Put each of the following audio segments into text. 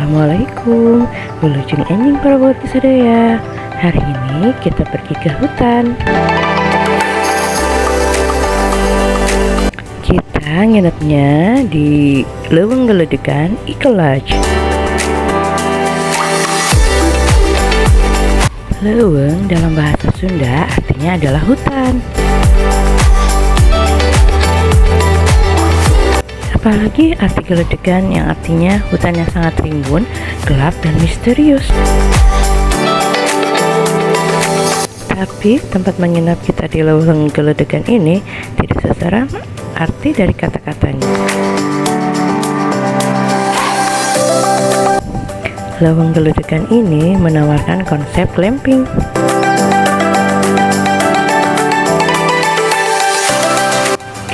Assalamualaikum, wilujeng enjing para warga sadaya. Hari ini kita pergi ke hutan. Kita nginepnya di Leuweung Geledegan Eco Lodge. Leuweung dalam bahasa Sunda artinya adalah hutan. Apalagi arti geledegan yang artinya hutan yang sangat rimbun, gelap, dan misterius. Tapi tempat menginap kita di Leuweung Geledegan ini tidak seseram arti dari kata-katanya. Leuweung Geledegan ini menawarkan konsep glamping.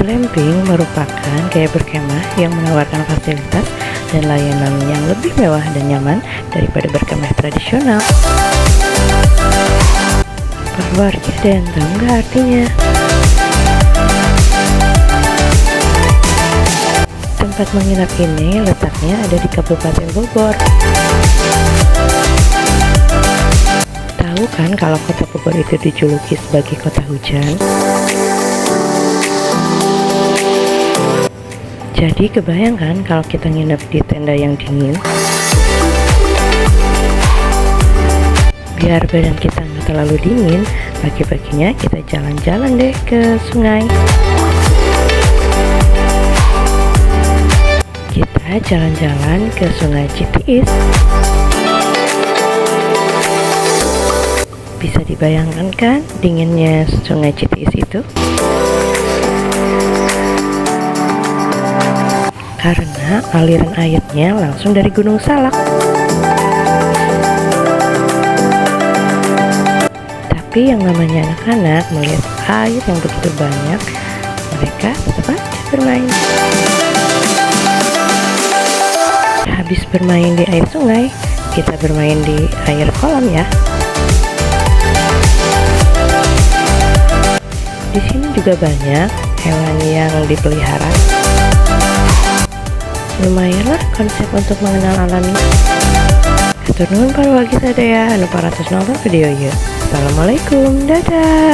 Glamping merupakan gaya berkemah yang menawarkan fasilitas dan layanan yang lebih mewah dan nyaman daripada berkemah tradisional. Berwarga ada yang tahu nggak artinya? Tempat menginap ini letaknya ada di Kabupaten Bogor. Tahu kan kalau kota Bogor itu dijuluki sebagai kota hujan? Jadi kebayangkan kalau kita nginep di tenda yang dingin. Biar badan kita nggak terlalu dingin, pagi-paginya kita jalan-jalan deh ke sungai. Kita jalan-jalan ke Sungai Citiis. Bisa dibayangkan kan dinginnya Sungai Citiis itu? Karena aliran airnya langsung dari Gunung Salak. Tapi yang namanya anak-anak melihat air yang begitu banyak, mereka tetap aja bermain. Habis bermain di air sungai, kita bermain di air kolam ya. Di sini juga banyak hewan yang dipelihara. Lumayanlah konsep untuk mengenal alamnya. Hatur nuhun para wargi sadaya anu paratos nonton video ieu. Assalamualaikum, dadah.